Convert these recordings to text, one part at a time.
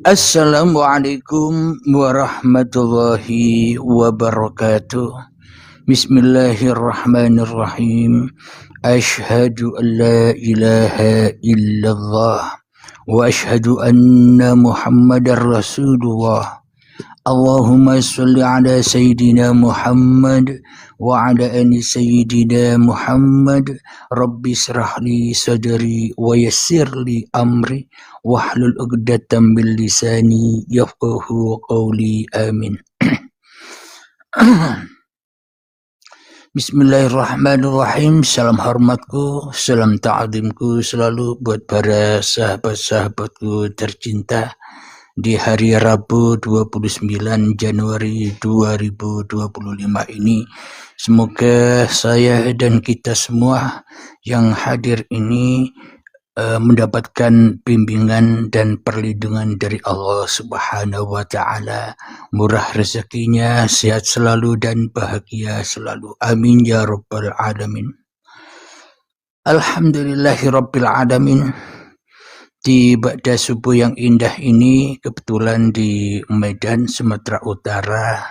Assalamualaikum warahmatullahi wabarakatuh. Bismillahirrahmanirrahim. Ashhadu an la ilaha illallah wa ashhadu anna Muhammadar Rasulullah. Allahumma salli ala Sayyidina Muhammad wa ala ali Sayyidina Muhammad. Rabbi srah li sadri wa yassir li amri wahlul 'uqdatam min lisani yafqahu qawli. Amin. Bismillahirrahmanirrahim. Salam hormatku, salam ta'zimku selalu buat para sahabat-sahabatku tercinta di hari Rabu 29 Januari 2025 ini. Semoga saya dan kita semua yang hadir ini mendapatkan bimbingan dan perlindungan dari Allah Subhanahu wa Ta'ala, murah rezekinya, sehat selalu dan bahagia selalu. Amin ya rabbal alamin. Alhamdulillahi rabbil alamin. Di ba'da subuh yang indah ini, kebetulan di Medan, Sumatera Utara,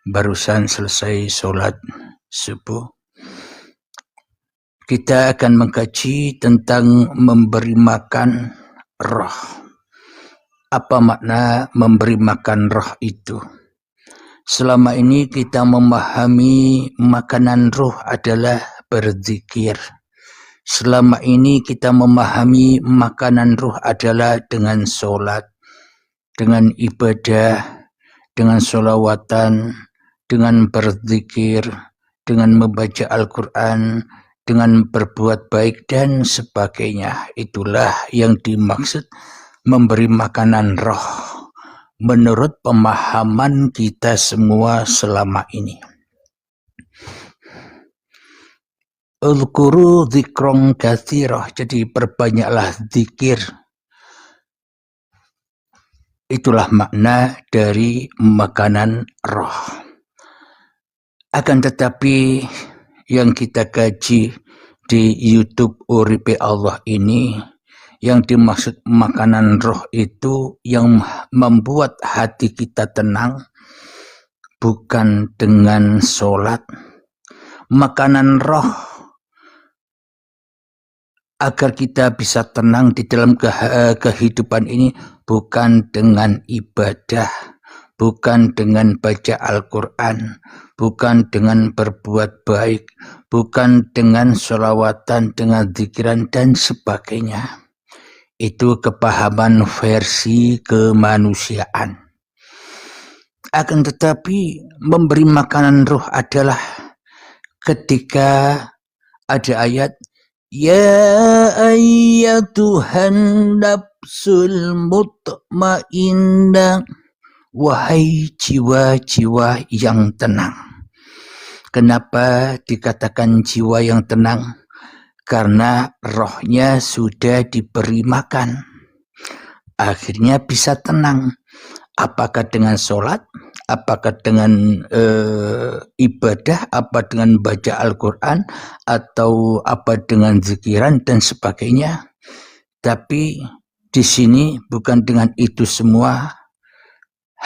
barusan selesai sholat subuh. Kita akan mengkaji tentang memberi makan roh. Apa makna memberi makan roh itu? Selama ini kita memahami makanan roh adalah berzikir. Selama ini kita memahami makanan ruh adalah dengan sholat, dengan ibadah, dengan sholawatan, dengan berzikir, dengan membaca Al-Quran, dengan berbuat baik dan sebagainya. Itulah yang dimaksud memberi makanan roh menurut pemahaman kita semua selama ini. Ulkuru zikrong katsiroh, jadi perbanyaklah zikir. Itulah makna dari makanan roh. Akan tetapi yang kita kaji di YouTube Uripe Allah ini, yang dimaksud makanan roh itu yang membuat hati kita tenang, bukan dengan sholat. Makanan roh agar kita bisa tenang di dalam kehidupan ini bukan dengan ibadah, bukan dengan baca Al-Quran, bukan dengan berbuat baik, bukan dengan sholawatan, dengan zikiran dan sebagainya. Itu kepahaman versi kemanusiaan. Akan tetapi memberi makanan ruh adalah ketika ada ayat, Ya ayyatuhan nafsul mutmainnah, wahai jiwa-jiwa yang tenang. Kenapa dikatakan jiwa yang tenang? Karena rohnya sudah diberi makan. Akhirnya bisa tenang. Apakah dengan sholat, apakah dengan ibadah, apa dengan baca Al-Quran, atau apa dengan zikiran dan sebagainya. Tapi di sini bukan dengan itu semua,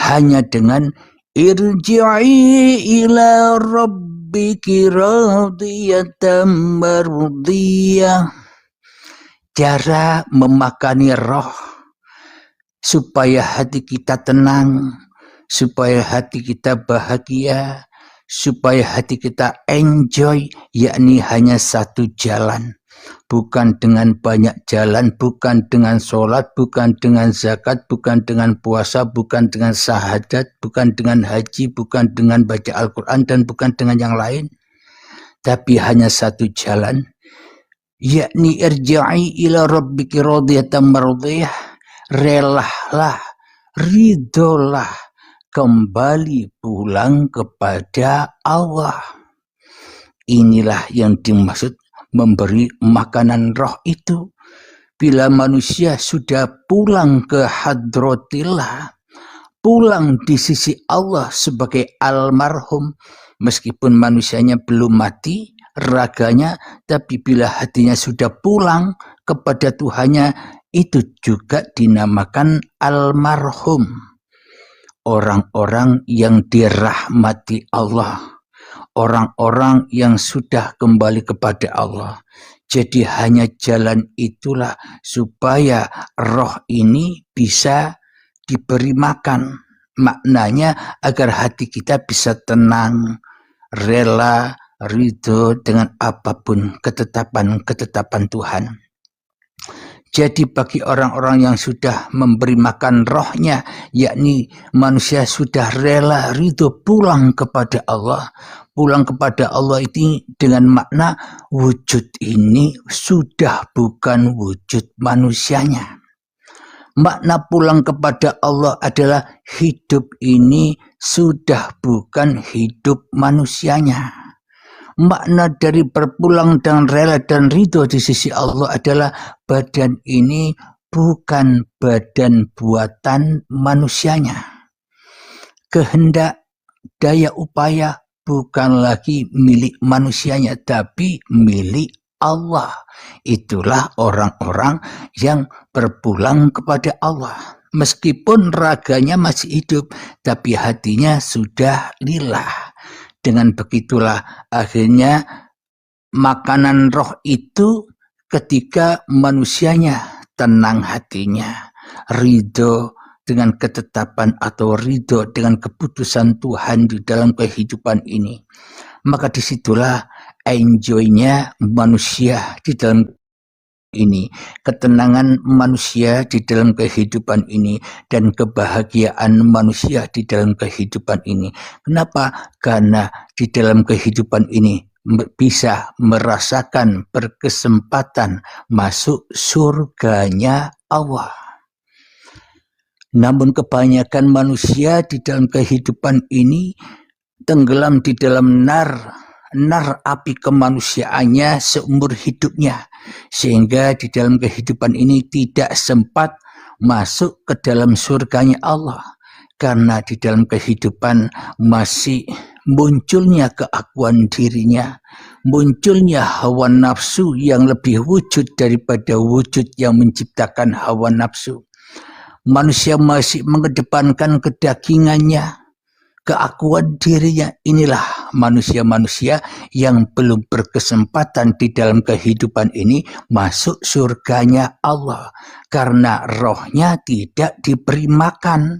hanya dengan irji'i ila rabbiki radiyatan mardiyah. Cara memakani roh supaya hati kita tenang, supaya hati kita bahagia, supaya hati kita enjoy, yakni hanya satu jalan. Bukan dengan banyak jalan, bukan dengan sholat, bukan dengan zakat, bukan dengan puasa, bukan dengan syahadat, bukan dengan haji, bukan dengan baca Al-Quran, dan bukan dengan yang lain. Tapi hanya satu jalan, yakni irja'i ila rabbiki radiyatan mardiyah. Relalah, ridolah, kembali pulang kepada Allah. Inilah yang dimaksud memberi makanan roh itu. Bila manusia sudah pulang ke hadratillah, pulang di sisi Allah sebagai almarhum, meskipun manusianya belum mati, raganya, tapi bila hatinya sudah pulang kepada Tuhannya, itu juga dinamakan almarhum. Orang-orang yang dirahmati Allah, orang-orang yang sudah kembali kepada Allah. Jadi hanya jalan itulah supaya roh ini bisa diberi makan. Maknanya agar hati kita bisa tenang, rela, ridho dengan apapun ketetapan-ketetapan Tuhan. Jadi bagi orang-orang yang sudah memberi makan rohnya, yakni manusia sudah rela ridho pulang kepada Allah. Pulang kepada Allah ini dengan makna wujud ini sudah bukan wujud manusianya. Makna pulang kepada Allah adalah hidup ini sudah bukan hidup manusianya. Makna dari berpulang dan rela dan ridho di sisi Allah adalah badan ini bukan badan buatan manusianya. Kehendak, daya upaya bukan lagi milik manusianya, tapi milik Allah. Itulah orang-orang yang berpulang kepada Allah. Meskipun raganya masih hidup, tapi hatinya sudah lillah. Dengan begitulah akhirnya makanan roh itu ketika manusianya tenang hatinya, ridho dengan ketetapan atau ridho dengan keputusan Tuhan di dalam kehidupan ini. Maka disitulah enjoy-nya manusia di dalam ini, ketenangan manusia di dalam kehidupan ini, dan kebahagiaan manusia di dalam kehidupan ini. Kenapa? Karena di dalam kehidupan ini bisa merasakan berkesempatan masuk surganya Allah. Namun kebanyakan manusia di dalam kehidupan ini tenggelam di dalam nar api kemanusiaannya seumur hidupnya, sehingga di dalam kehidupan ini tidak sempat masuk ke dalam surganya Allah, karena di dalam kehidupan masih munculnya keakuan dirinya, munculnya hawa nafsu yang lebih wujud daripada wujud yang menciptakan hawa nafsu. Manusia masih mengedepankan kedagingannya, keakuan dirinya. Inilah manusia-manusia yang belum berkesempatan di dalam kehidupan ini masuk surganya Allah, karena rohnya tidak diberi makan,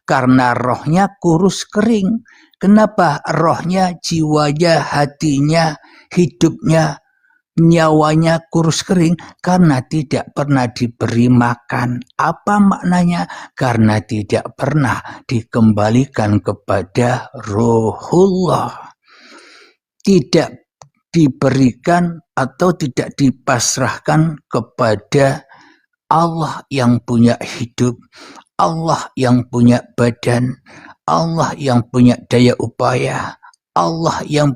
karena rohnya kurus kering. Kenapa rohnya, jiwanya, hatinya, hidupnya, nyawanya kurus kering? Karena tidak pernah diberi makan. Apa maknanya? Karena tidak pernah dikembalikan kepada Ruhullah, tidak diberikan atau tidak dipasrahkan kepada Allah yang punya hidup, Allah yang punya badan, Allah yang punya daya upaya, Allah yang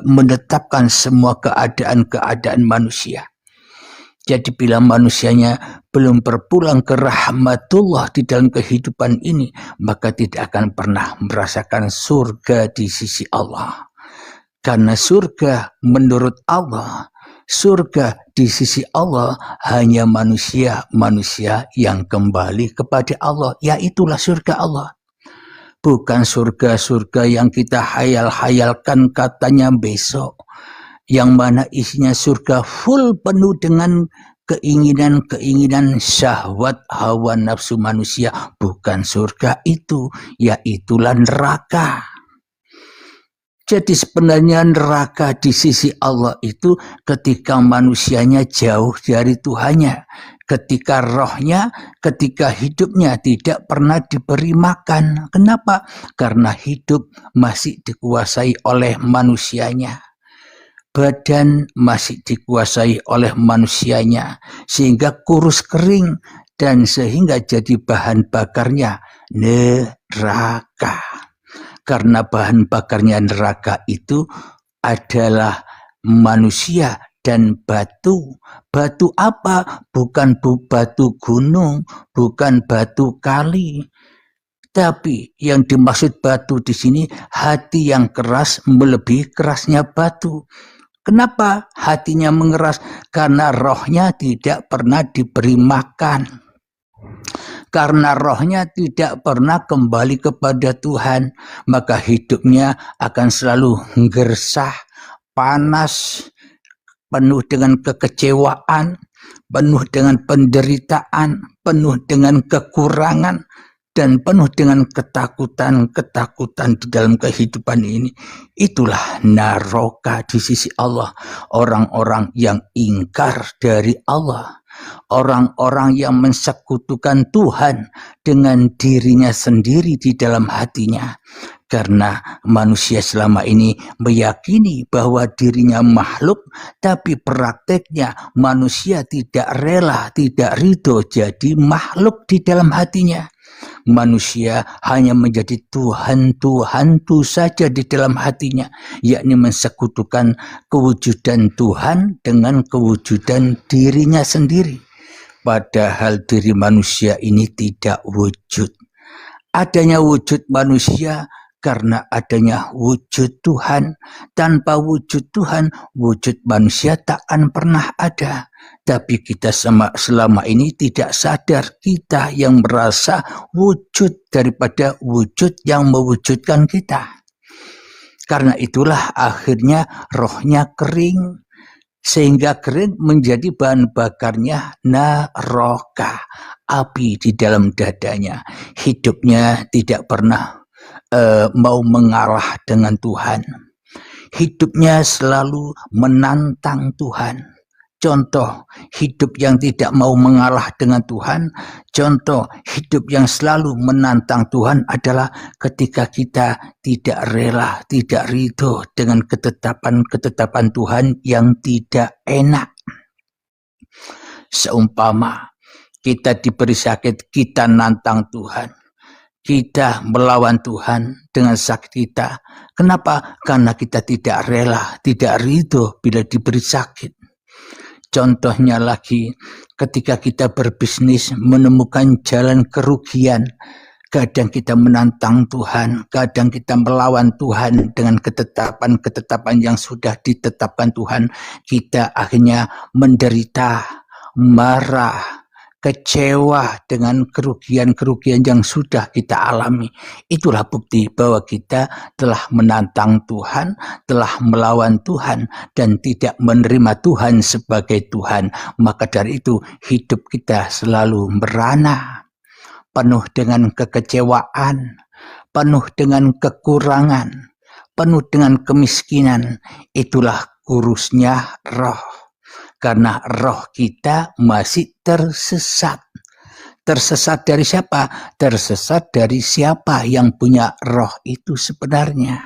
menetapkan semua keadaan-keadaan manusia. Jadi bila manusianya belum berpulang ke rahmatullah di dalam kehidupan ini, maka tidak akan pernah merasakan surga di sisi Allah. Karena surga menurut Allah, surga di sisi Allah hanya manusia-manusia yang kembali kepada Allah, yaitulah surga Allah. Bukan surga-surga yang kita hayal-hayalkan katanya besok, yang mana isinya surga full penuh dengan keinginan-keinginan syahwat hawa nafsu manusia. Bukan surga itu, yaitulah neraka. Jadi sebenarnya neraka di sisi Allah itu ketika manusianya jauh dari Tuhannya, ketika rohnya, ketika hidupnya tidak pernah diberi makan. Kenapa? Karena hidup masih dikuasai oleh manusianya, badan masih dikuasai oleh manusianya, sehingga kurus kering dan sehingga jadi bahan bakarnya neraka. Karena bahan bakarnya neraka itu adalah manusia dan batu. Batu apa? Bukan batu gunung, bukan batu kali. Tapi yang dimaksud batu di sini hati yang keras melebihi kerasnya batu. Kenapa hatinya mengeras? Karena rohnya tidak pernah diberi makan. Karena rohnya tidak pernah kembali kepada Tuhan, maka hidupnya akan selalu gersah, panas, penuh dengan kekecewaan, penuh dengan penderitaan, penuh dengan kekurangan, dan penuh dengan ketakutan-ketakutan di dalam kehidupan ini. Itulah naroka di sisi Allah. Orang-orang yang ingkar dari Allah. Orang-orang yang mensekutukan Tuhan dengan dirinya sendiri di dalam hatinya. Karena manusia selama ini meyakini bahwa dirinya makhluk, tapi prakteknya manusia tidak rela, tidak ridho jadi makhluk di dalam hatinya. Manusia hanya menjadi Tuhan-Tuhantu saja di dalam hatinya, yakni mensekutukan kewujudan Tuhan dengan kewujudan dirinya sendiri. Padahal diri manusia ini tidak wujud. Adanya wujud manusia karena adanya wujud Tuhan. Tanpa wujud Tuhan, wujud manusia takkan pernah ada. Tapi kita selama ini tidak sadar, kita yang merasa wujud daripada wujud yang mewujudkan kita. Karena itulah akhirnya rohnya kering, sehingga kering menjadi bahan bakarnya naroka, api di dalam dadanya. Hidupnya tidak pernah mau mengalah dengan Tuhan. Hidupnya selalu menantang Tuhan. Contoh hidup yang tidak mau mengalah dengan Tuhan, contoh hidup yang selalu menantang Tuhan adalah ketika kita tidak rela, tidak ridho dengan ketetapan-ketetapan Tuhan yang tidak enak. Seumpama kita diberi sakit, kita nantang Tuhan. Kita melawan Tuhan dengan sakit kita. Kenapa? Karena kita tidak rela, tidak ridho bila diberi sakit. Contohnya lagi, ketika kita berbisnis menemukan jalan kerugian, kadang kita menantang Tuhan, kadang kita melawan Tuhan dengan ketetapan-ketetapan yang sudah ditetapkan Tuhan. Kita akhirnya menderita, marah, kecewa dengan kerugian-kerugian yang sudah kita alami. Itulah bukti bahwa kita telah menantang Tuhan, telah melawan Tuhan, dan tidak menerima Tuhan sebagai Tuhan. Maka dari itu hidup kita selalu merana, penuh dengan kekecewaan, penuh dengan kekurangan, penuh dengan kemiskinan. Itulah kurusnya roh. Karena roh kita masih tersesat. Tersesat dari siapa? Tersesat dari siapa yang punya roh itu sebenarnya.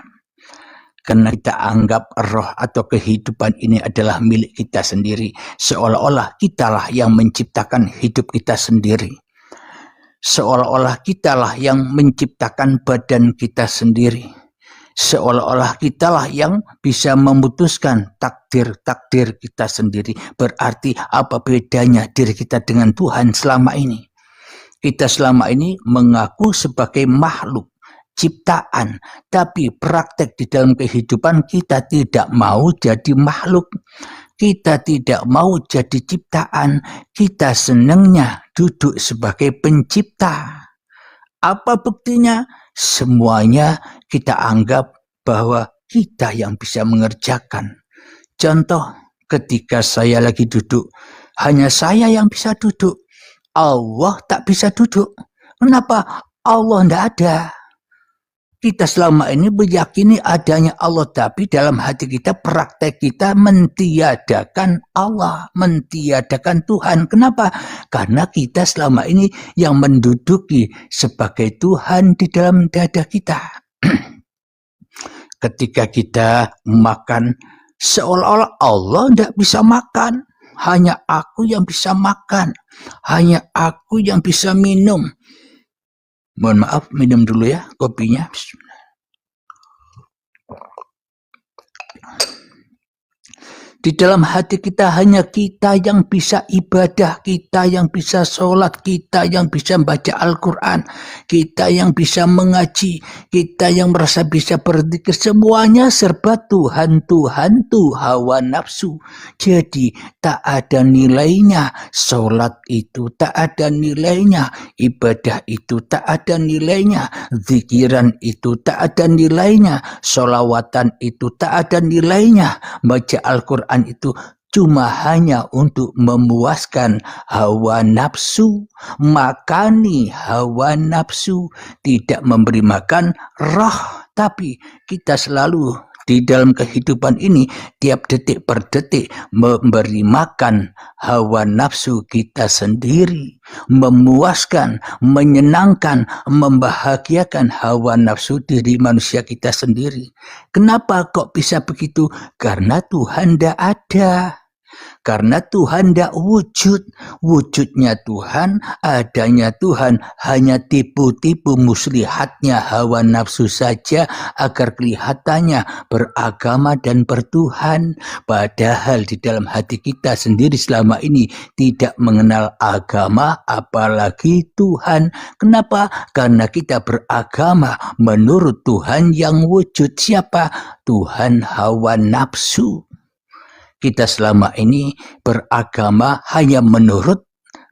Karena kita anggap roh atau kehidupan ini adalah milik kita sendiri. Seolah-olah kitalah yang menciptakan hidup kita sendiri. Seolah-olah kitalah yang menciptakan badan kita sendiri. Seolah-olah kitalah yang bisa memutuskan takdir-takdir kita sendiri. Berarti apa bedanya diri kita dengan Tuhan selama ini? Kita selama ini mengaku sebagai makhluk, ciptaan. Tapi praktek di dalam kehidupan kita tidak mau jadi makhluk. Kita tidak mau jadi ciptaan. Kita senangnya duduk sebagai pencipta. Apa buktinya? Semuanya kita anggap bahwa kita yang bisa mengerjakan. Contoh, ketika saya lagi duduk, hanya saya yang bisa duduk. Allah tak bisa duduk. Kenapa? Allah tidak ada. Kita selama ini meyakini adanya Allah, tapi dalam hati kita, praktek kita mentiadakan Allah, mentiadakan Tuhan. Kenapa? Karena kita selama ini yang menduduki sebagai Tuhan di dalam dada kita. Ketika kita makan, seolah-olah Allah tidak bisa makan. Hanya aku yang bisa makan. Hanya aku yang bisa minum. Mohon maaf, minum dulu ya kopinya. Di dalam hati kita hanya kita yang bisa ibadah, kita yang bisa sholat, kita yang bisa baca Al-Quran, kita yang bisa mengaji, kita yang merasa bisa berzikir. Semuanya serba Tuhan, Tuhan, tuh hawa nafsu. Jadi tak ada nilainya sholat itu, tak ada nilainya ibadah itu, tak ada nilainya zikiran itu, tak ada nilainya sholawatan itu, tak ada nilainya baca Al-Quran itu cuma hanya untuk memuaskan hawa nafsu, makani hawa nafsu, tidak memberi makan roh. Tapi kita selalu di dalam kehidupan ini tiap detik per detik memberi makan hawa nafsu kita sendiri, memuaskan, menyenangkan, membahagiakan hawa nafsu diri manusia kita sendiri. Kenapa kok bisa begitu? Karena Tuhan tidak ada. Karena Tuhan tidak wujud. Wujudnya Tuhan, adanya Tuhan hanya tipu-tipu muslihatnya hawa nafsu saja agar kelihatannya beragama dan bertuhan. Padahal di dalam hati kita sendiri selama ini tidak mengenal agama apalagi Tuhan. Kenapa? Karena kita beragama menurut Tuhan yang wujud. Siapa? Tuhan hawa nafsu. Kita selama ini beragama hanya menurut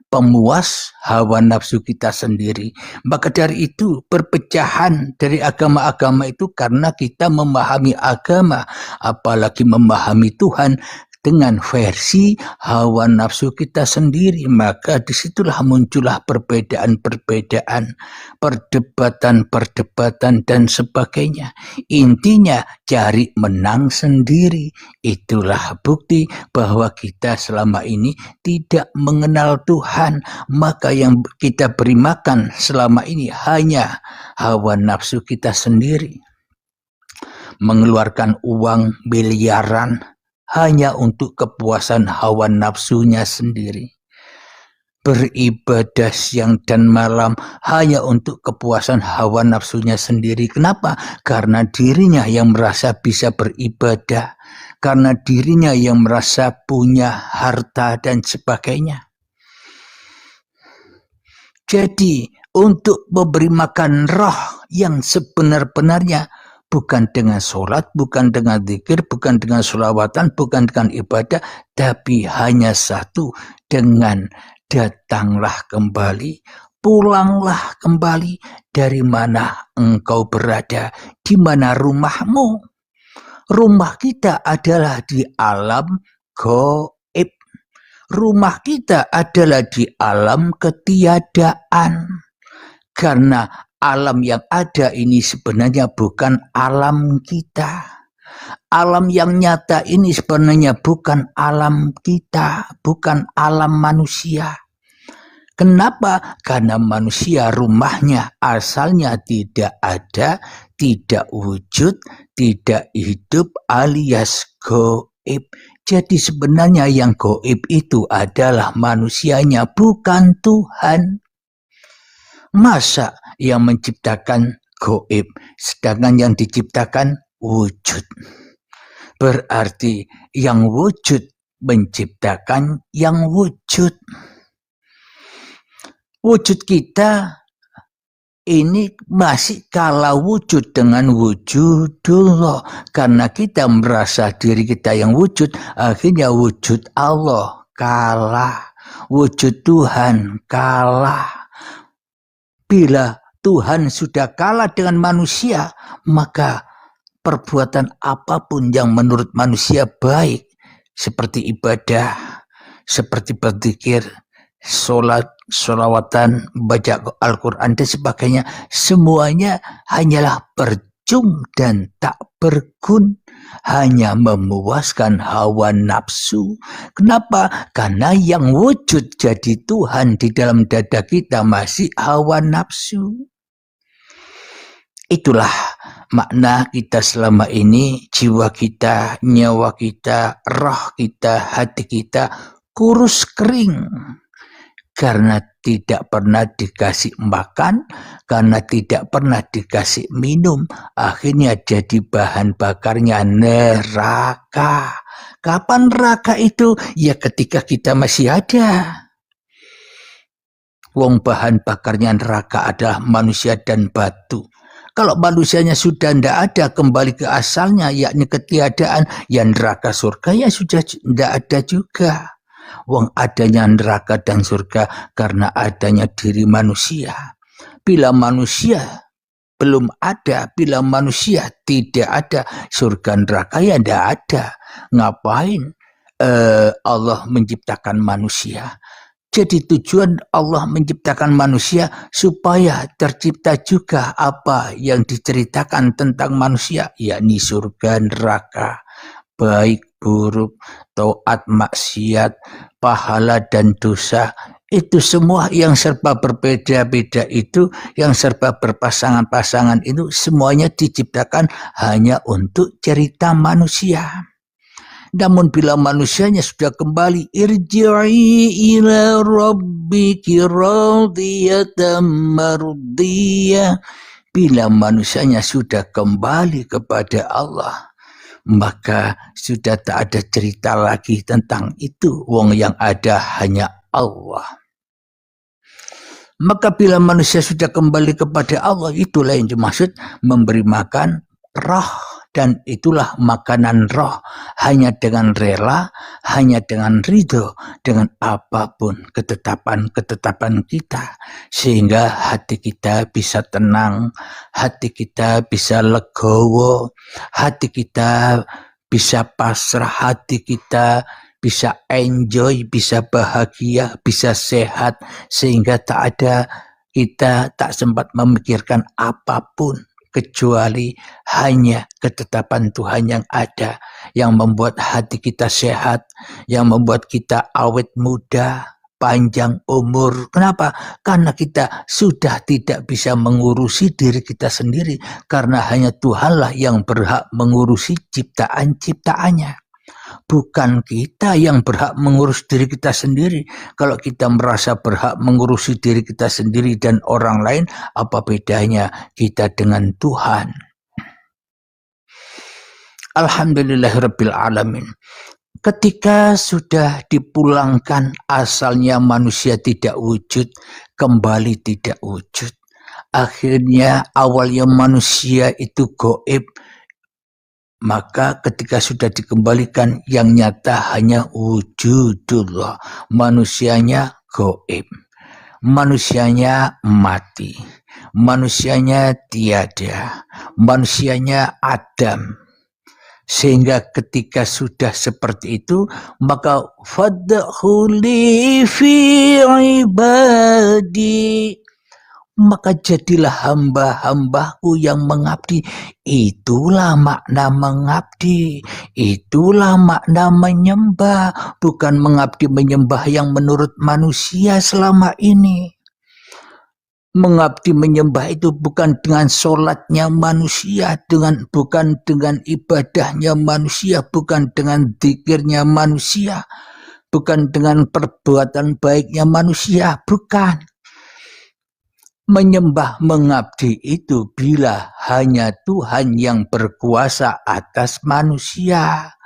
pemuas hawa nafsu kita sendiri. Maka dari itu perpecahan dari agama-agama itu karena kita memahami agama, apalagi memahami Tuhan dengan versi hawa nafsu kita sendiri. Maka disitulah muncullah perbedaan-perbedaan, perdebatan-perdebatan dan sebagainya. Intinya cari menang sendiri. Itulah bukti bahwa kita selama ini tidak mengenal Tuhan. Maka yang kita beri makan selama ini hanya hawa nafsu kita sendiri. Mengeluarkan uang miliaran hanya untuk kepuasan hawa nafsunya sendiri. Beribadah siang dan malam hanya untuk kepuasan hawa nafsunya sendiri. Kenapa? Karena dirinya yang merasa bisa beribadah, karena dirinya yang merasa punya harta dan sebagainya. Jadi untuk memberi makan roh yang sebenar-benarnya, bukan dengan sholat, bukan dengan zikir, bukan dengan sholawatan, bukan dengan ibadah, tapi hanya satu, dengan datanglah kembali, pulanglah kembali dari mana engkau berada, di mana rumahmu. Rumah kita adalah di alam gaib. Rumah kita adalah di alam ketiadaan. Karena alam yang ada ini sebenarnya bukan alam kita. Alam yang nyata ini sebenarnya bukan alam kita, bukan alam manusia. Kenapa? Karena manusia rumahnya asalnya tidak ada, tidak wujud, tidak hidup alias gaib. Jadi sebenarnya yang gaib itu adalah manusianya, bukan Tuhan. Masa yang menciptakan gaib, sedangkan yang diciptakan wujud. Berarti yang wujud menciptakan yang wujud. Wujud kita ini masih kalah wujud dengan wujudullah. Karena kita merasa diri kita yang wujud, akhirnya wujud Allah kalah. Wujud Tuhan kalah. Bila Tuhan sudah kalah dengan manusia, maka perbuatan apapun yang menurut manusia baik, seperti ibadah, seperti berzikir, sholat, sholawatan, baca Al-Quran dan sebagainya, semuanya hanyalah percuma dan tak berguna, hanya memuaskan hawa nafsu. Kenapa? Karena yang wujud jadi Tuhan di dalam dada kita masih hawa nafsu. Itulah makna kita selama ini, jiwa kita, nyawa kita, roh kita, hati kita kurus kering. Karena tidak pernah dikasih makan, karena tidak pernah dikasih minum, akhirnya jadi bahan bakarnya neraka. Kapan neraka itu? Ya ketika kita masih ada. Wong bahan bakarnya neraka adalah manusia dan batu. Kalau manusianya sudah tidak ada, kembali ke asalnya, yakni ketiadaan, ya neraka surga ya sudah tidak ada juga. Wong adanya neraka dan surga karena adanya diri manusia. Bila manusia belum ada, bila manusia tidak ada, surga neraka ya tidak ada. Ngapain Allah menciptakan manusia? Jadi tujuan Allah menciptakan manusia supaya tercipta juga apa yang diceritakan tentang manusia, yakni surga neraka, baik buruk, taat maksiat, pahala dan dosa. Itu semua yang serba berbeda-beda itu, yang serba berpasangan-pasangan itu semuanya diciptakan hanya untuk cerita manusia. Namun bila manusianya sudah kembali, irji'i ila rabbiki radiyatan mardiyah, bila manusianya sudah kembali kepada Allah, maka sudah tak ada cerita lagi tentang itu. Wong yang ada hanya Allah. Maka bila manusia sudah kembali kepada Allah, itulah yang dimaksud memberi makan roh. Dan itulah makanan roh, hanya dengan rela, hanya dengan ridho, dengan apapun ketetapan-ketetapan kita, sehingga hati kita bisa tenang, hati kita bisa legowo, hati kita bisa pasrah, hati kita bisa enjoy, bisa bahagia, bisa sehat, sehingga kita tak sempat memikirkan apapun kecuali hanya ketetapan Tuhan yang ada, yang membuat hati kita sehat, yang membuat kita awet muda, panjang umur. Kenapa? Karena kita sudah tidak bisa mengurusi diri kita sendiri, karena hanya Tuhanlah yang berhak mengurusi ciptaan-ciptaannya. Bukan kita yang berhak mengurus diri kita sendiri. Kalau kita merasa berhak mengurusi diri kita sendiri dan orang lain, apa bedanya kita dengan Tuhan? Alhamdulillahirabbil alamin. Ketika sudah dipulangkan asalnya manusia tidak wujud, kembali tidak wujud. Akhirnya awalnya manusia itu gaib, maka ketika sudah dikembalikan yang nyata hanya wujudullah, manusianya gaib, manusianya mati, manusianya tiada, manusianya Adam. Sehingga ketika sudah seperti itu, maka fadkhuli fi ibadi, maka jadilah hamba-hambaku yang mengabdi. Itulah makna mengabdi, itulah makna menyembah, bukan mengabdi menyembah yang menurut manusia selama ini. Mengabdi menyembah itu bukan dengan sholatnya manusia, bukan dengan ibadahnya manusia, bukan dengan zikirnya manusia, bukan dengan perbuatan baiknya manusia, bukan. Menyembah mengabdi itu bila hanya Tuhan yang berkuasa atas manusia.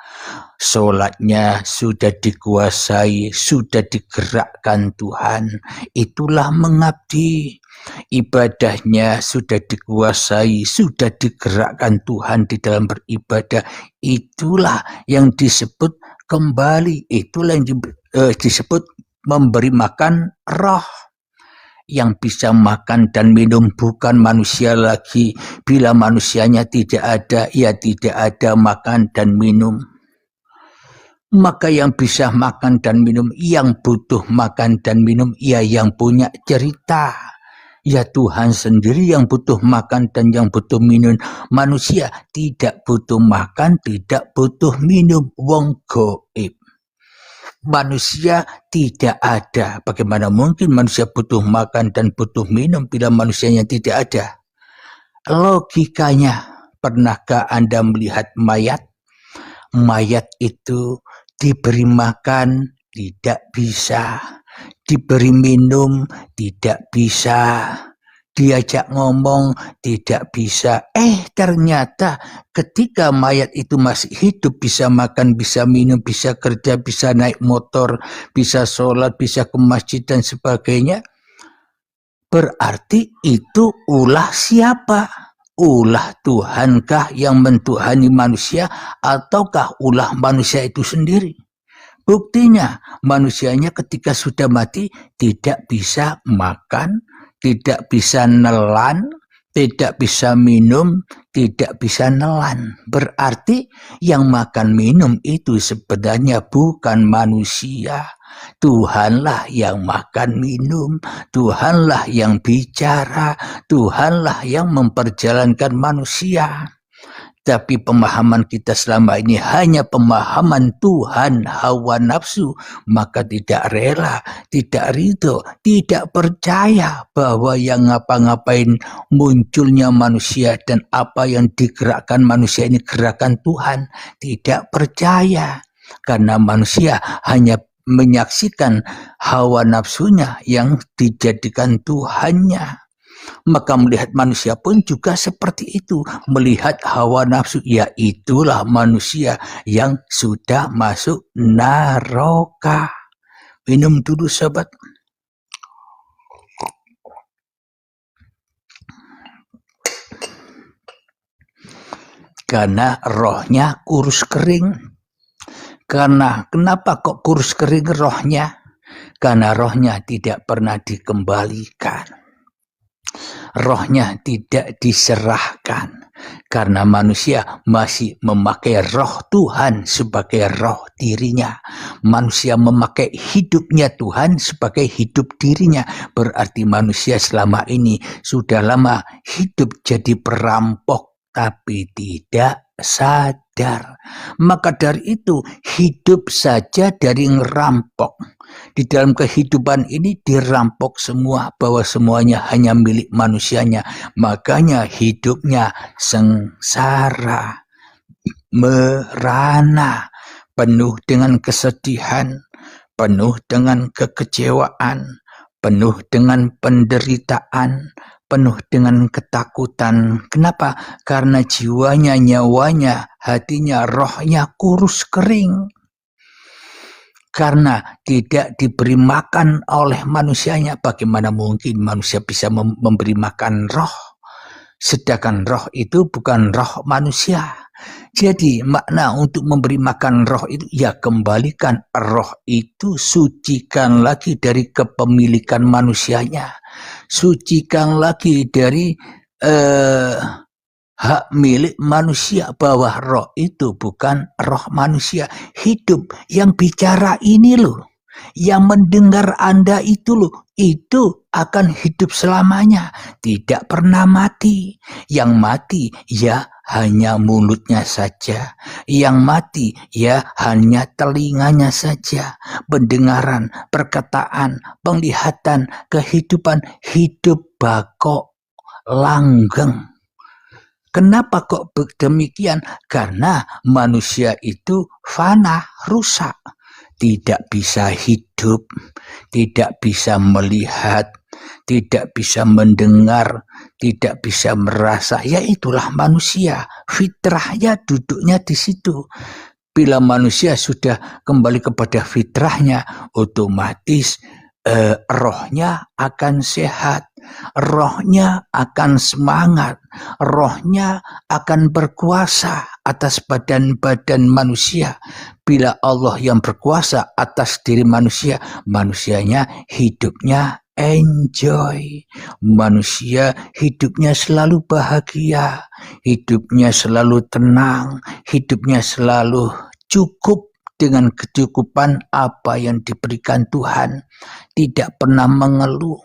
Sholatnya sudah dikuasai, sudah digerakkan Tuhan, itulah mengabdi. Ibadahnya sudah dikuasai, sudah digerakkan Tuhan di dalam beribadah, itulah yang disebut kembali, itulah yang disebut memberi makan roh. Yang bisa makan dan minum bukan manusia lagi. Bila manusianya tidak ada, ya tidak ada makan dan minum. Maka yang bisa makan dan minum, yang butuh makan dan minum, ya yang punya cerita. Ya Tuhan sendiri yang butuh makan dan yang butuh minum. Manusia tidak butuh makan, tidak butuh minum. Wong gaib. Manusia tidak ada. Bagaimana mungkin manusia butuh makan dan butuh minum bila manusianya tidak ada? Logikanya, pernahkah Anda melihat mayat? Mayat itu diberi makan tidak bisa, diberi minum tidak bisa, diajak ngomong tidak bisa. Ternyata ketika mayat itu masih hidup, bisa makan, bisa minum, bisa kerja, bisa naik motor, bisa sholat, bisa ke masjid dan sebagainya. Berarti itu ulah siapa? Ulah Tuhankah yang mentuhani manusia, ataukah ulah manusia itu sendiri? Buktinya manusianya ketika sudah mati tidak bisa makan, tidak bisa nelan, tidak bisa minum, tidak bisa nelan. Berarti yang makan minum itu sebenarnya bukan manusia. Tuhanlah yang makan minum, Tuhanlah yang bicara, Tuhanlah yang memperjalankan manusia. Tapi pemahaman kita selama ini hanya pemahaman Tuhan hawa nafsu, maka tidak rela, tidak ridho, tidak percaya bahwa yang ngapa-ngapain munculnya manusia dan apa yang digerakkan manusia ini gerakan Tuhan. Tidak percaya, karena manusia hanya menyaksikan hawa nafsunya yang dijadikan Tuhannya. Maka melihat manusia pun juga seperti itu, melihat hawa nafsu. Ya itulah manusia yang sudah masuk neraka. Minum dulu sobat. Karena rohnya kurus kering. Karena kenapa kok kurus kering rohnya? Karena rohnya tidak pernah dikembalikan. Rohnya tidak diserahkan, karena manusia masih memakai roh Tuhan sebagai roh dirinya. Manusia memakai hidupnya Tuhan sebagai hidup dirinya. Berarti manusia selama ini sudah lama hidup jadi perampok, tapi tidak sadar. Maka dari itu hidup saja dari ngerampok. Di dalam kehidupan ini dirampok semua, bahwa semuanya hanya milik manusianya. Makanya hidupnya sengsara, merana, penuh dengan kesedihan, penuh dengan kekecewaan, penuh dengan penderitaan, penuh dengan ketakutan. Kenapa? Karena jiwanya, nyawanya, hatinya, rohnya kurus kering. Karena tidak diberi makan oleh manusianya. Bagaimana mungkin manusia bisa memberi makan roh? Sedangkan roh itu bukan roh manusia. Jadi makna untuk memberi makan roh itu, ya kembalikan roh itu, sucikan lagi dari kepemilikan manusianya. Sucikan lagi dari hak milik manusia, bahwa roh itu bukan roh manusia. Hidup yang bicara ini loh, yang mendengar Anda itu loh, itu akan hidup selamanya, tidak pernah mati. Yang mati ya hanya mulutnya saja, yang mati ya hanya telinganya saja. Pendengaran, perkataan, penglihatan, kehidupan, hidup bakok langgeng. Kenapa kok demikian? Karena manusia itu fana, rusak. Tidak bisa hidup, tidak bisa melihat, tidak bisa mendengar, tidak bisa merasa. Ya itulah manusia, fitrahnya duduknya di situ. Bila manusia sudah kembali kepada fitrahnya, otomatis rohnya akan sehat, rohnya akan semangat, rohnya akan berkuasa atas badan-badan manusia. Bila Allah yang berkuasa atas diri manusia, manusianya hidupnya enjoy. Manusia hidupnya selalu bahagia, hidupnya selalu tenang, hidupnya selalu cukup dengan kecukupan apa yang diberikan Tuhan. Tidak pernah mengeluh,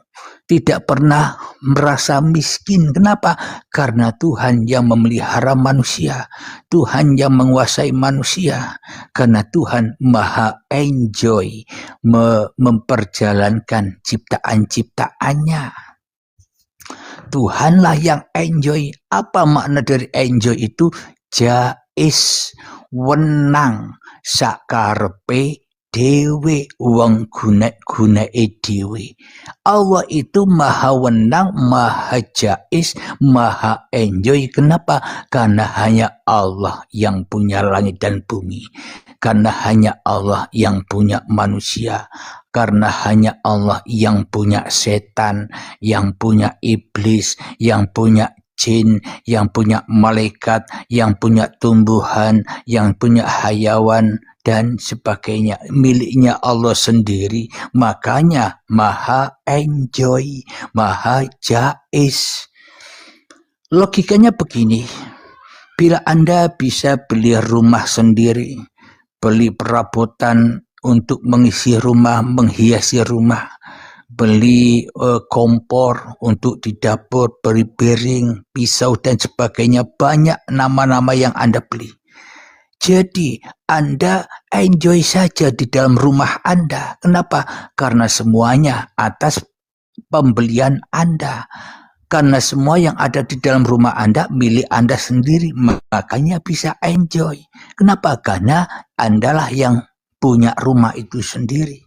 tidak pernah merasa miskin. Kenapa? Karena Tuhan yang memelihara manusia, Tuhan yang menguasai manusia. Karena Tuhan maha enjoy memperjalankan ciptaan-ciptaannya. Tuhanlah yang enjoy. Apa makna dari enjoy itu? Jais, wenang, sakarepe dewe, wong guna dewe. Allah itu maha wenang, maha jais, maha enjoy. Kenapa? Karena hanya Allah yang punya langit dan bumi. Karena hanya Allah yang punya manusia. Karena hanya Allah yang punya setan, yang punya iblis, yang punya jin, yang punya malaikat, yang punya tumbuhan, yang punya hayawan, dan sebagainya. Miliknya Allah sendiri, makanya maha enjoy, maha jais. Logikanya begini, bila Anda bisa beli rumah sendiri, beli perabotan untuk mengisi rumah, menghiasi rumah, beli kompor untuk di dapur, beli piring, pisau dan sebagainya, banyak nama-nama yang Anda beli. Jadi Anda enjoy saja di dalam rumah Anda. Kenapa? Karena semuanya atas pembelian Anda. Karena semua yang ada di dalam rumah Anda milik Anda sendiri, makanya bisa enjoy. Kenapa? Karena Andalah yang punya rumah itu sendiri.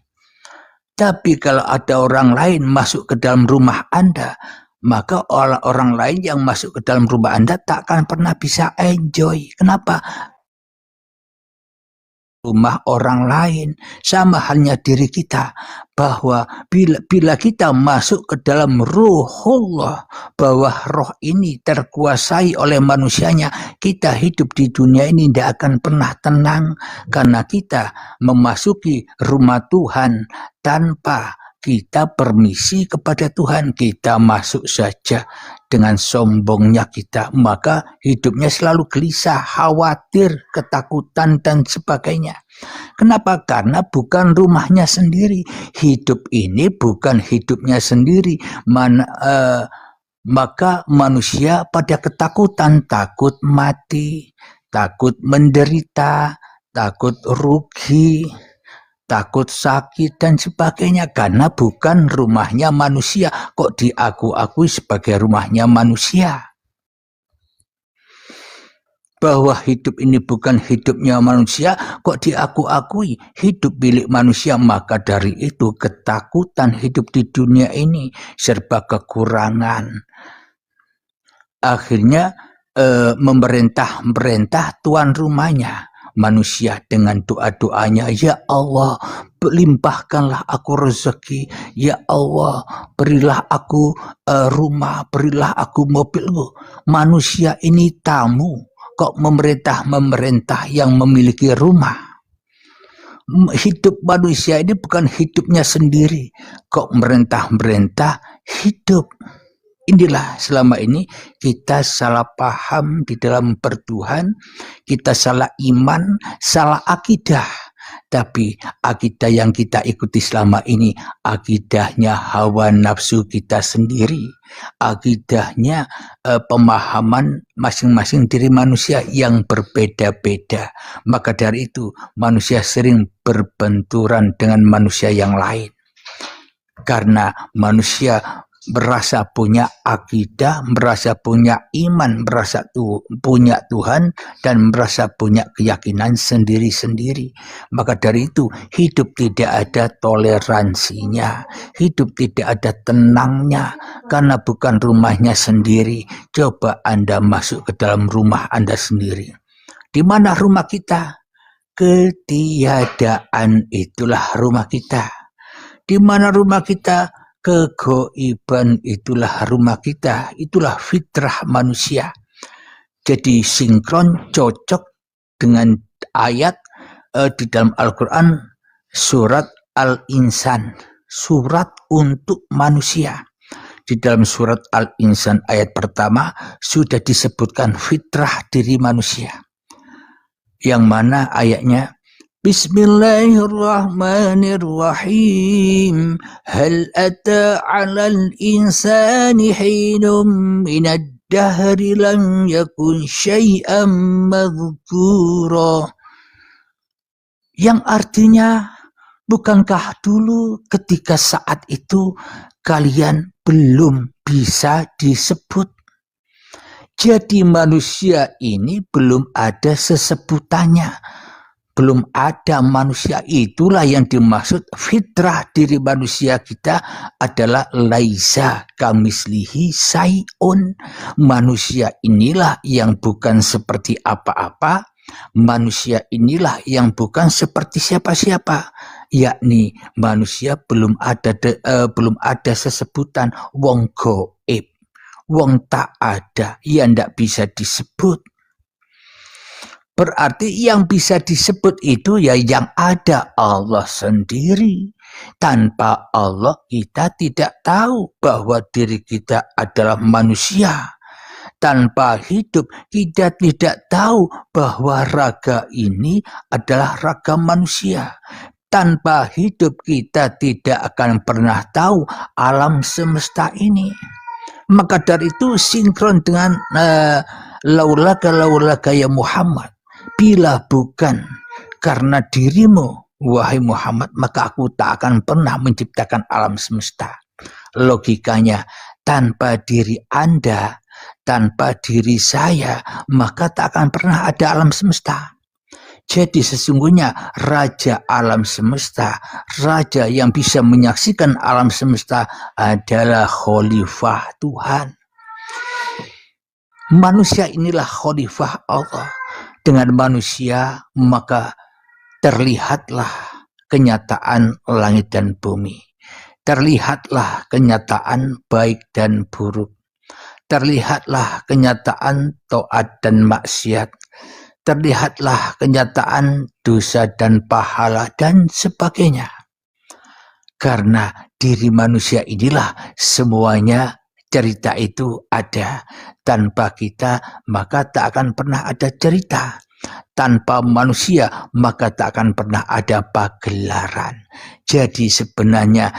Tapi kalau ada orang lain masuk ke dalam rumah Anda, maka orang lain yang masuk ke dalam rumah Anda tak akan pernah bisa enjoy. Kenapa? Rumah orang lain. Sama halnya diri kita, bahwa bila kita masuk ke dalam ruhullah, bahwa roh ini terkuasai oleh manusianya, kita hidup di dunia ini tidak akan pernah tenang, karena kita memasuki rumah Tuhan tanpa kita permisi kepada Tuhan. Kita masuk saja dengan sombongnya kita, maka hidupnya selalu gelisah, khawatir, ketakutan dan sebagainya. Kenapa? Karena bukan rumahnya sendiri. Hidup ini bukan hidupnya sendiri. Maka manusia pada ketakutan, takut mati, takut menderita, takut rugi, takut sakit dan sebagainya, karena bukan rumahnya manusia. Kok diaku-akui sebagai rumahnya manusia? Bahwa hidup ini bukan hidupnya manusia, kok diaku-akui hidup milik manusia. Maka dari itu ketakutan hidup di dunia ini serba kekurangan. Akhirnya memerintah tuan rumahnya, manusia, dengan doa-doanya, ya Allah, limpahkanlah aku rezeki, ya Allah, berilah aku rumah, berilah aku mobil. Manusia ini tamu, kok memerintah yang memiliki rumah. Hidup manusia ini bukan hidupnya sendiri, kok merintah hidup. Inilah selama ini kita salah paham di dalam bertuhan, kita salah iman, salah akidah. Tapi akidah yang kita ikuti selama ini, akidahnya hawa nafsu kita sendiri, akidahnya pemahaman masing-masing diri manusia yang berbeda-beda. Maka dari itu manusia sering berbenturan dengan manusia yang lain, karena manusia merasa punya akidah, merasa punya iman, merasa punya Tuhan, dan merasa punya keyakinan sendiri-sendiri. Maka dari itu hidup tidak ada toleransinya, hidup tidak ada tenangnya, karena bukan rumahnya sendiri. Coba Anda masuk ke dalam rumah Anda sendiri. Di mana rumah kita? Ketiadaan itulah rumah kita. Di mana rumah kita? Kegoiban itulah rumah kita. Itulah fitrah manusia. Jadi sinkron, cocok dengan ayat di dalam Al-Quran, surat Al-Insan, surat untuk manusia. Di dalam surat Al-Insan ayat pertama sudah disebutkan fitrah diri manusia, yang mana ayatnya, Bismillahirrahmanirrahim. Hal ata 'alal insani hinum minad dahri lam yakun syai'an madhkura. Yang artinya, bukankah dulu ketika saat itu kalian belum bisa disebut? Jadi manusia ini belum ada sesebutannya, belum ada manusia. Itulah yang dimaksud fitrah diri manusia kita adalah laisa kamislihi sayun. Manusia inilah yang bukan seperti apa-apa. Manusia inilah yang bukan seperti siapa-siapa, yakni manusia belum ada sesebutan wong goib, wong tak ada, yang tidak bisa disebut. Berarti yang bisa disebut itu ya yang ada Allah sendiri. Tanpa Allah kita tidak tahu bahwa diri kita adalah manusia. Tanpa hidup kita tidak tahu bahwa raga ini adalah raga manusia. Tanpa hidup kita tidak akan pernah tahu alam semesta ini. Maka dari itu sinkron dengan laulaka ya Muhammad. Bila bukan karena dirimu, wahai Muhammad, maka aku tak akan pernah menciptakan alam semesta. Logikanya, tanpa diri Anda, tanpa diri saya, maka tak akan pernah ada alam semesta. Jadi sesungguhnya raja alam semesta, raja yang bisa menyaksikan alam semesta adalah khalifah Tuhan. Manusia inilah khalifah Allah. Dengan manusia maka terlihatlah kenyataan langit dan bumi. Terlihatlah kenyataan baik dan buruk. Terlihatlah kenyataan taat dan maksiat. Terlihatlah kenyataan dosa dan pahala dan sebagainya. Karena diri manusia inilah semuanya cerita itu ada. Tanpa kita maka tak akan pernah ada cerita. Tanpa manusia maka tak akan pernah ada pagelaran. Jadi sebenarnya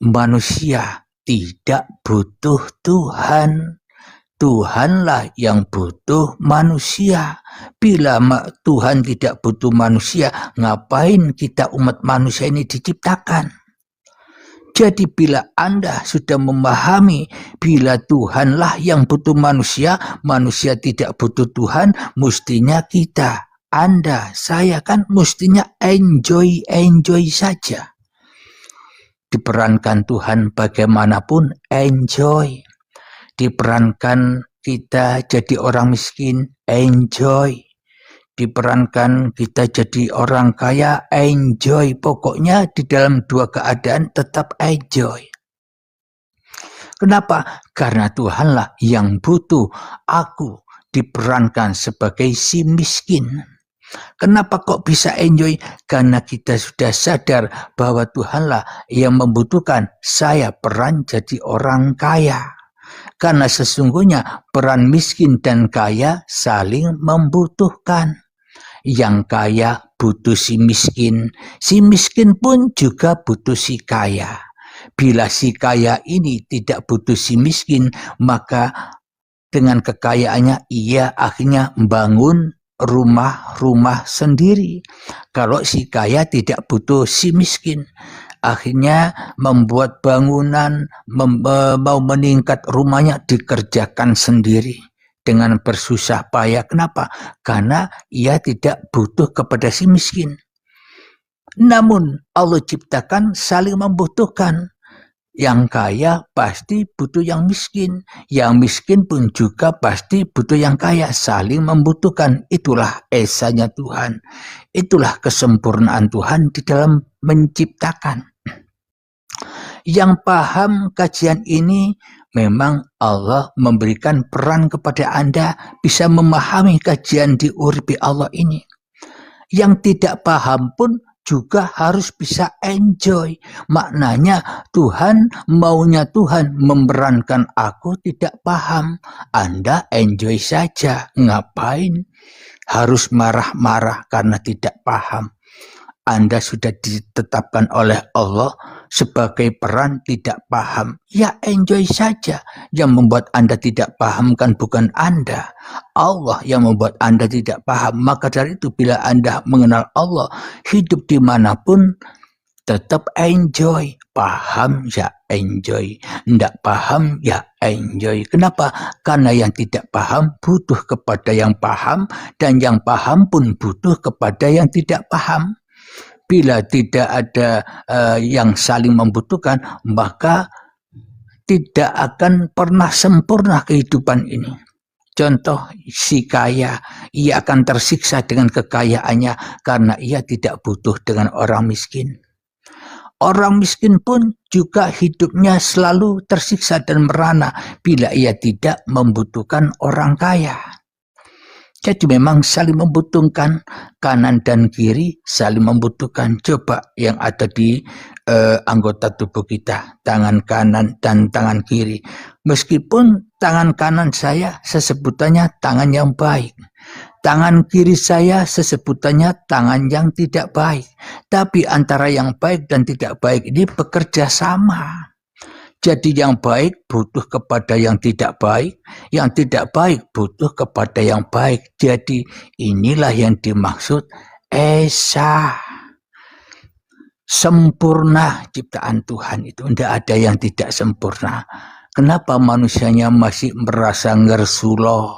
manusia tidak butuh Tuhan. Tuhanlah yang butuh manusia. Bila Tuhan tidak butuh manusia, ngapain kita umat manusia ini diciptakan? Jadi bila Anda sudah memahami bila Tuhanlah yang butuh manusia, manusia tidak butuh Tuhan, mestinya kita, Anda, saya kan mestinya enjoy saja. Diperankan Tuhan bagaimanapun, enjoy. Diperankan kita jadi orang miskin, enjoy. Diperankan kita jadi orang kaya, enjoy. Pokoknya di dalam dua keadaan tetap enjoy. Kenapa? Karena Tuhanlah yang butuh. Aku diperankan sebagai si miskin. Kenapa kok bisa enjoy? Karena kita sudah sadar bahwa Tuhanlah yang membutuhkan. Saya peran jadi orang kaya. Karena sesungguhnya peran miskin dan kaya saling membutuhkan. Yang kaya butuh si miskin pun juga butuh si kaya. Bila si kaya ini tidak butuh si miskin, maka dengan kekayaannya ia akhirnya membangun rumah-rumah sendiri. Kalau si kaya tidak butuh si miskin, akhirnya membuat bangunan, mau meningkat rumahnya dikerjakan sendiri. Dengan bersusah payah. Kenapa? Karena ia tidak butuh kepada si miskin. Namun Allah ciptakan saling membutuhkan. Yang kaya pasti butuh yang miskin. Yang miskin pun juga pasti butuh yang kaya. Saling membutuhkan. Itulah esanya Tuhan. Itulah kesempurnaan Tuhan di dalam menciptakan. Yang paham kajian ini, memang Allah memberikan peran kepada Anda bisa memahami kajian di Uripi Allah ini. Yang tidak paham pun juga harus bisa enjoy. Maknanya Tuhan, maunya Tuhan memerankan aku tidak paham. Anda enjoy saja. Ngapain harus marah-marah karena tidak paham? Anda sudah ditetapkan oleh Allah sebagai peran tidak paham. Ya enjoy saja. Yang membuat Anda tidak paham kan bukan Anda. Allah yang membuat Anda tidak paham. Maka dari itu bila Anda mengenal Allah, hidup dimanapun tetap enjoy. paham ya enjoy, ndak paham ya enjoy. Kenapa? Karena yang tidak paham butuh kepada yang paham, dan yang paham pun butuh kepada yang tidak paham. Bila tidak ada yang saling membutuhkan, maka tidak akan pernah sempurna kehidupan ini. Contoh, si kaya, ia akan tersiksa dengan kekayaannya karena ia tidak butuh dengan orang miskin. Orang miskin pun juga hidupnya selalu tersiksa dan merana bila ia tidak membutuhkan orang kaya. Jadi memang saling membutuhkan, kanan dan kiri saling membutuhkan. Coba yang ada di anggota tubuh kita, tangan kanan dan tangan kiri. Meskipun tangan kanan saya sesebutannya tangan yang baik, tangan kiri saya sesebutannya tangan yang tidak baik. Tapi antara yang baik dan tidak baik ini bekerja sama. Jadi yang baik butuh kepada yang tidak baik, yang tidak baik butuh kepada yang baik. Jadi inilah yang dimaksud esa. Sempurna ciptaan Tuhan itu, tidak ada yang tidak sempurna. Kenapa manusianya masih merasa ngersuloh,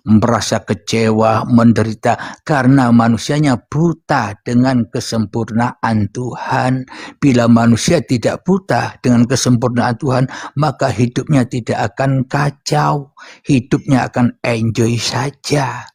merasa kecewa, menderita? Karena manusianya buta dengan kesempurnaan Tuhan. Bila manusia tidak buta dengan kesempurnaan Tuhan, maka hidupnya tidak akan kacau, hidupnya akan enjoy saja.